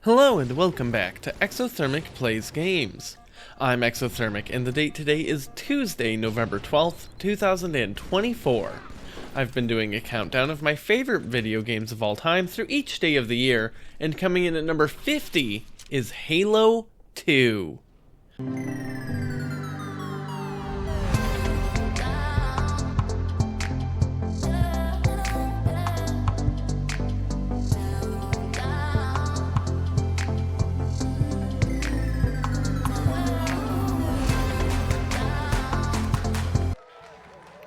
Hello and welcome back to Exothermic Plays Games. I'm Exothermic and the date today is Tuesday, November 12th, 2024. I've been doing a countdown of my favorite video games of all time through each day of the year, and coming in at number 50 is Halo 2.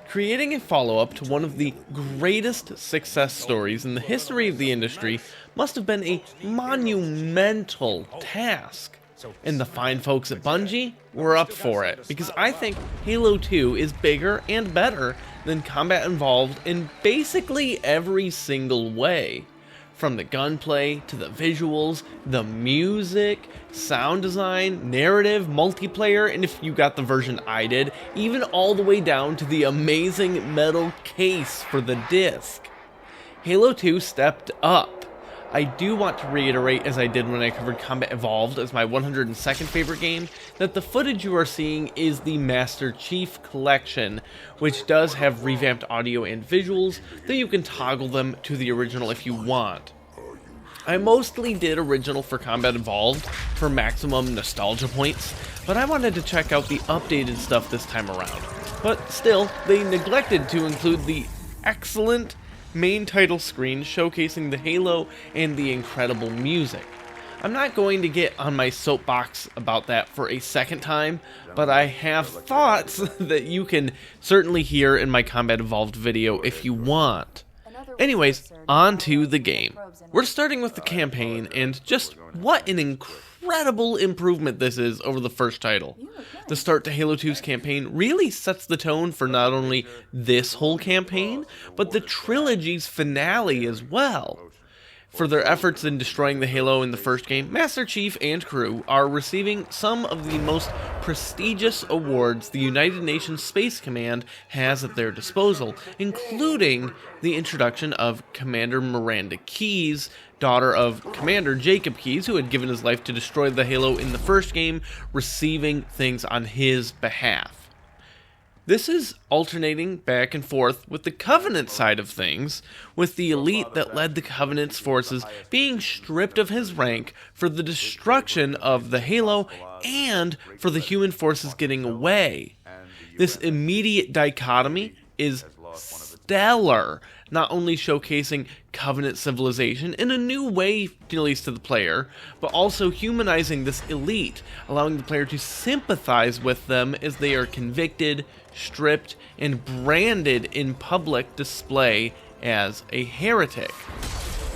Creating a follow-up to one of the greatest success stories in the history of the industry must have been a monumental task. And the fine folks at Bungie were up for it, because I think Halo 2 is bigger and better than Combat Evolved in basically every single way. From the gunplay, to the visuals, the music, sound design, narrative, multiplayer, and if you got the version I did, even all the way down to the amazing metal case for the disc. Halo 2 stepped up. I do want to reiterate, as I did when I covered Combat Evolved as my 102nd favorite game, that the footage you are seeing is the Master Chief Collection, which does have revamped audio and visuals, though you can toggle them to the original if you want. I mostly did original for Combat Evolved for maximum nostalgia points, but I wanted to check out the updated stuff this time around. But still, they neglected to include the excellent main title screen showcasing the Halo and the incredible music. I'm not going to get on my soapbox about that for a second time, but I have thoughts that you can certainly hear in my Combat Evolved video if you want. Anyways, on to the game. We're starting with the campaign, and just what an incredible improvement this is over the first title. The start to Halo 2's campaign really sets the tone for not only this whole campaign, but the trilogy's finale as well. For their efforts in destroying the Halo in the first game, Master Chief and crew are receiving some of the most prestigious awards the United Nations Space Command has at their disposal, including the introduction of Commander Miranda Keyes, daughter of Commander Jacob Keyes, who had given his life to destroy the Halo in the first game, receiving things on his behalf. This is alternating back and forth with the Covenant side of things, with the elite that led the Covenant's forces being stripped of his rank for the destruction of the Halo and for the human forces getting away. This immediate dichotomy is stellar, not only showcasing Covenant civilization in a new way, at least to the player, but also humanizing this elite, allowing the player to sympathize with them as they are convicted, stripped, and branded in public display as a heretic.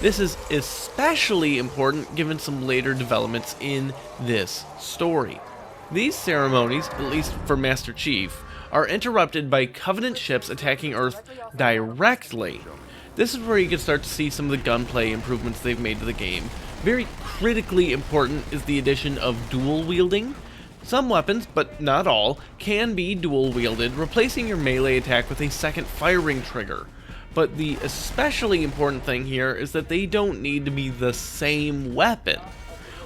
This is especially important given some later developments in this story. These ceremonies, at least for Master Chief, are interrupted by Covenant ships attacking Earth directly. This is where you can start to see some of the gunplay improvements they've made to the game. Very critically important is the addition of dual wielding. Some weapons, but not all, can be dual wielded, replacing your melee attack with a second firing trigger. But the especially important thing here is that they don't need to be the same weapon.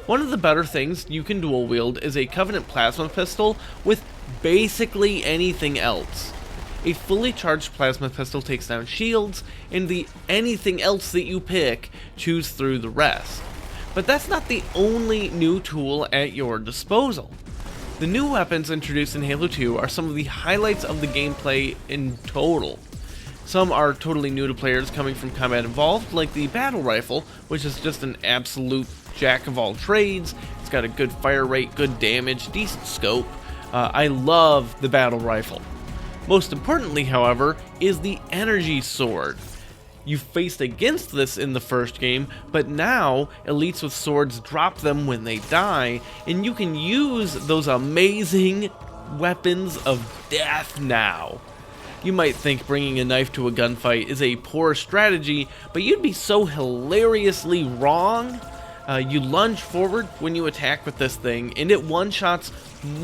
One of the better things you can dual wield is a Covenant plasma pistol with basically anything else. A fully charged plasma pistol takes down shields, and the anything else that you pick chews through the rest. But that's not the only new tool at your disposal. The new weapons introduced in Halo 2 are some of the highlights of the gameplay in total. Some are totally new to players coming from Combat Evolved, like the battle rifle, which is just an absolute jack of all trades. It's got a good fire rate, good damage, decent scope. I love the battle rifle. Most importantly, however, is the energy sword. You faced against this in the first game, but now elites with swords drop them when they die, and you can use those amazing weapons of death now. You might think bringing a knife to a gunfight is a poor strategy, but you'd be so hilariously wrong. You lunge forward when you attack with this thing, and it one-shots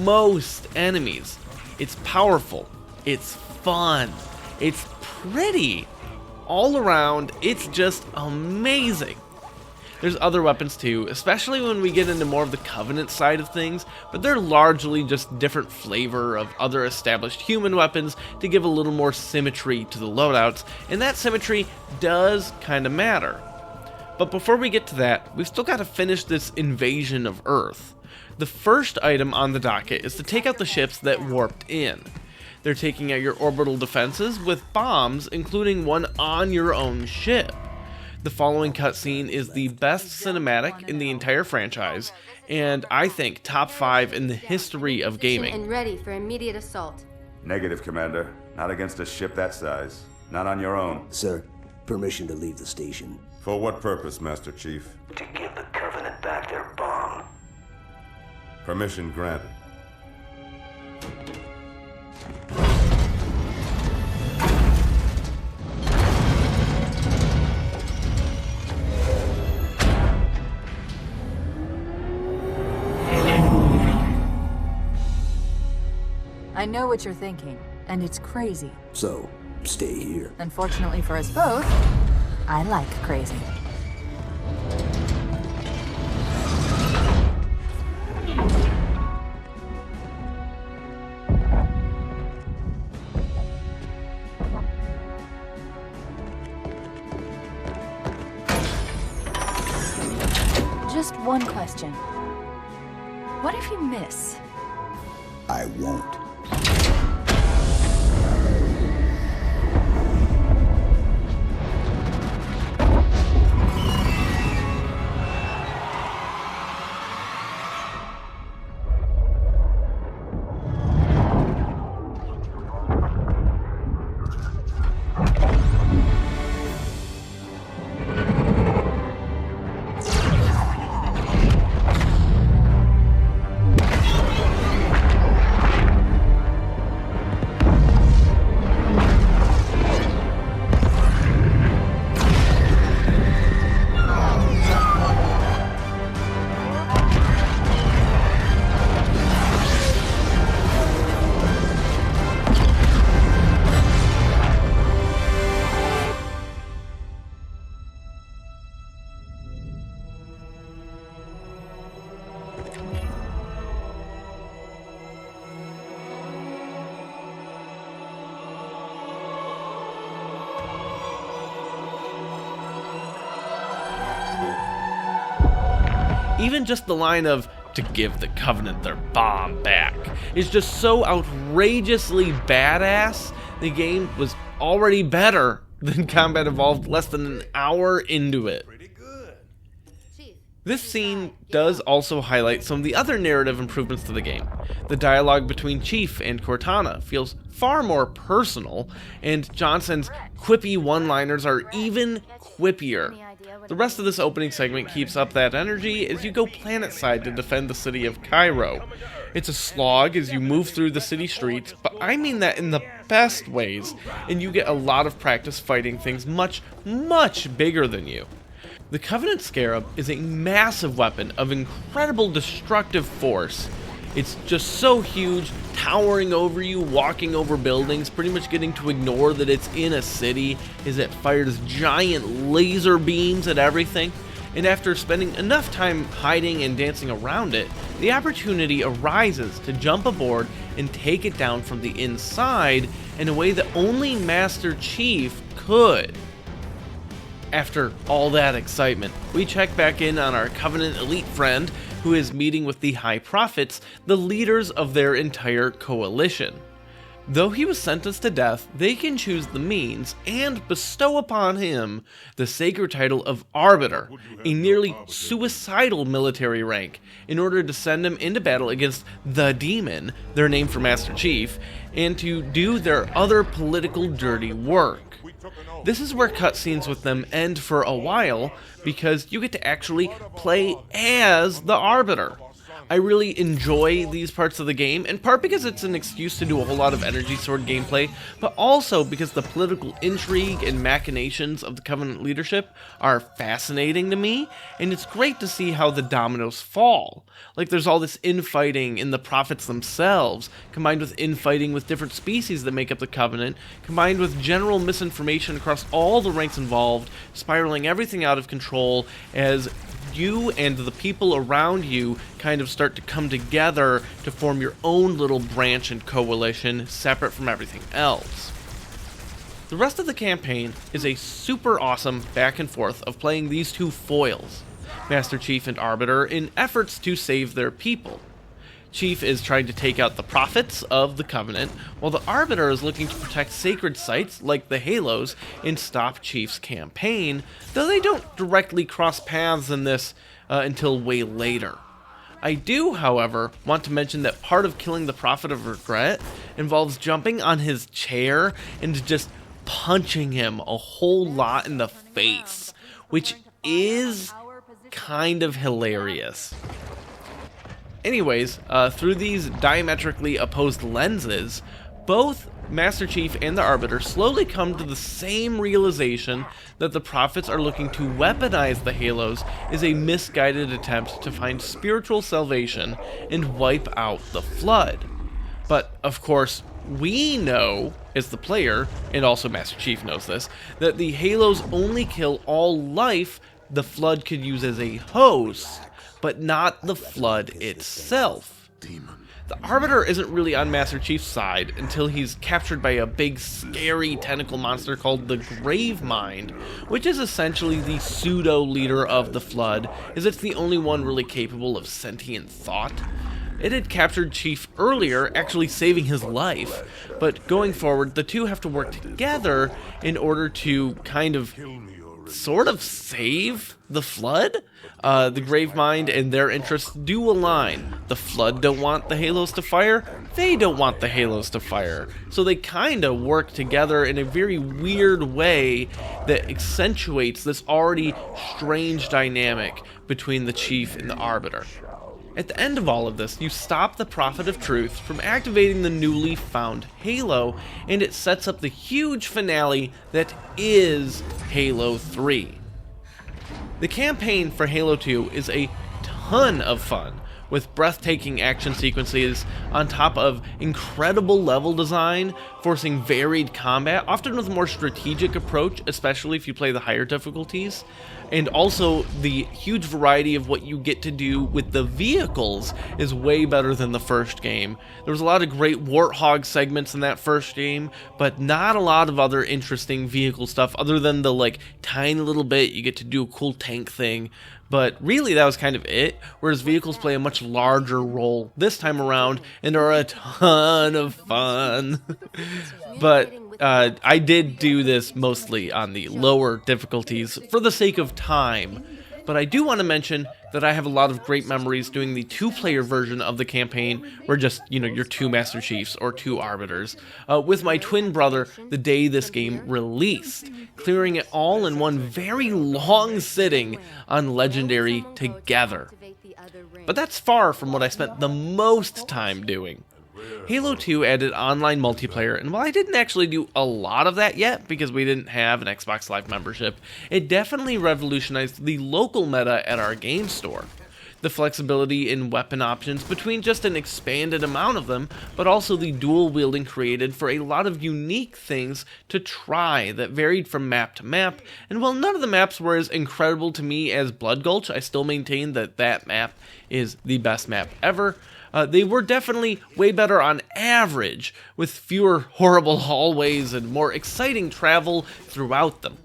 most enemies. It's powerful, it's fun, it's pretty. All around, it's just amazing. There's other weapons too, especially when we get into more of the Covenant side of things, but they're largely just different flavor of other established human weapons to give a little more symmetry to the loadouts, and that symmetry does kind of matter. But before we get to that, we've still got to finish this invasion of Earth. The first item on the docket is to take out the ships that warped in. They're taking out your orbital defenses with bombs, including one on your own ship. The following cutscene is the best cinematic in the entire franchise, and I think top 5 in the history of gaming. And ready for immediate assault. Negative, Commander. Not against a ship that size. Not on your own. Sir, permission to leave the station. For what purpose, Master Chief? To give the Covenant back their bomb. Permission granted. I know what you're thinking, and it's crazy. So, stay here. Unfortunately for us both, I like crazy. Just one question. What if you miss? I won't. Even just the line of, "to give the Covenant their bomb back," is just so outrageously badass. The game was already better than Combat Evolved less than an hour into it. This scene does also highlight some of the other narrative improvements to the game. The dialogue between Chief and Cortana feels far more personal, and Johnson's quippy one-liners are even quippier. The rest of this opening segment keeps up that energy as you go planetside to defend the city of Cairo. It's a slog as you move through the city streets, but I mean that in the best ways, and you get a lot of practice fighting things much, much bigger than you. The Covenant Scarab is a massive weapon of incredible destructive force. It's just so huge, towering over you, walking over buildings, pretty much getting to ignore that it's in a city as it fires giant laser beams at everything. And after spending enough time hiding and dancing around it, the opportunity arises to jump aboard and take it down from the inside in a way that only Master Chief could. After all that excitement, we check back in on our Covenant elite friend, who is meeting with the High Prophets, the leaders of their entire coalition. Though he was sentenced to death, they can choose the means and bestow upon him the sacred title of Arbiter, a nearly suicidal military rank, in order to send him into battle against the Demon, their name for Master Chief, and to do their other political dirty work. This is where cutscenes with them end for a while, because you get to actually play as the Arbiter. I really enjoy these parts of the game, in part because it's an excuse to do a whole lot of energy sword gameplay, but also because the political intrigue and machinations of the Covenant leadership are fascinating to me, and it's great to see how the dominoes fall. Like, there's all this infighting in the prophets themselves, combined with infighting with different species that make up the Covenant, combined with general misinformation across all the ranks involved, spiraling everything out of control as you and the people around you kind of start to come together to form your own little branch and coalition separate from everything else. The rest of the campaign is a super awesome back and forth of playing these two foils, Master Chief and Arbiter, in efforts to save their people. Chief is trying to take out the prophets of the Covenant, while the Arbiter is looking to protect sacred sites like the Halos and stop Chief's campaign, though they don't directly cross paths in this until way later. I do, however, want to mention that part of killing the Prophet of Regret involves jumping on his chair and just punching him a whole lot in the face, which is kind of hilarious. Anyways, through these diametrically opposed lenses, both Master Chief and the Arbiter slowly come to the same realization that the prophets are looking to weaponize the Halos is a misguided attempt to find spiritual salvation and wipe out the Flood. But, of course, we know, as the player, and also Master Chief knows this, that the Halos only kill all life the Flood could use as a host, but not the Flood itself. The Arbiter isn't really on Master Chief's side until he's captured by a big scary tentacle monster called the Gravemind, which is essentially the pseudo-leader of the Flood, as it's the only one really capable of sentient thought. It had captured Chief earlier, actually saving his life, but going forward, the two have to work together in order to sort of save the Flood. The Gravemind and their interests do align. The Flood don't want the Halos to fire, they don't want the Halos to fire. So they kinda work together in a very weird way that accentuates this already strange dynamic between the Chief and the Arbiter. At the end of all of this, you stop the Prophet of Truth from activating the newly found Halo, and it sets up the huge finale that is Halo 3. The campaign for Halo 2 is a ton of fun, with breathtaking action sequences on top of incredible level design, forcing varied combat, often with a more strategic approach, especially if you play the higher difficulties, and also the huge variety of what you get to do with the vehicles is way better than the first game. There was a lot of great Warthog segments in that first game, but not a lot of other interesting vehicle stuff other than the tiny little bit you get to do a cool tank thing. But really, that was kind of it, whereas vehicles play a much larger role this time around and are a ton of fun. But I did do this mostly on the lower difficulties for the sake of time. But I do want to mention that I have a lot of great memories doing the two-player version of the campaign, where just, your two Master Chiefs or two Arbiters, with my twin brother the day this game released, clearing it all in one very long sitting on Legendary together. But that's far from what I spent the most time doing. Halo 2 added online multiplayer, and while I didn't actually do a lot of that yet because we didn't have an Xbox Live membership, it definitely revolutionized the local meta at our game store. The flexibility in weapon options between just an expanded amount of them, but also the dual wielding created for a lot of unique things to try that varied from map to map, and while none of the maps were as incredible to me as Blood Gulch, I still maintain that that map is the best map ever. They were definitely way better on average, with fewer horrible hallways and more exciting travel throughout them.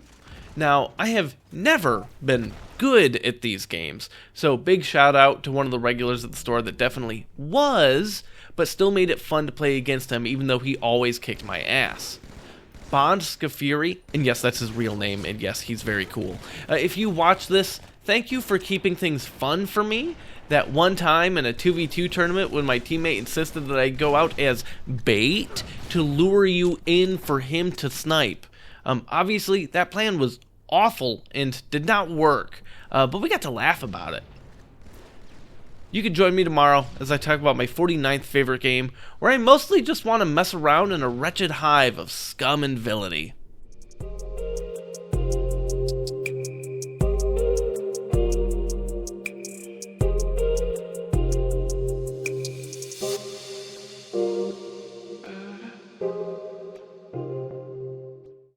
Now, I have never been good at these games, so big shout out to one of the regulars at the store that definitely was, but still made it fun to play against him even though he always kicked my ass. Bond Scafuri, and yes, that's his real name, and yes, he's very cool. If you watch this, thank you for keeping things fun for me. That one time in a 2v2 tournament when my teammate insisted that I go out as bait to lure you in for him to snipe. Obviously, that plan was awful and did not work, but we got to laugh about it. You can join me tomorrow as I talk about my 49th favorite game, where I mostly just want to mess around in a wretched hive of scum and villainy.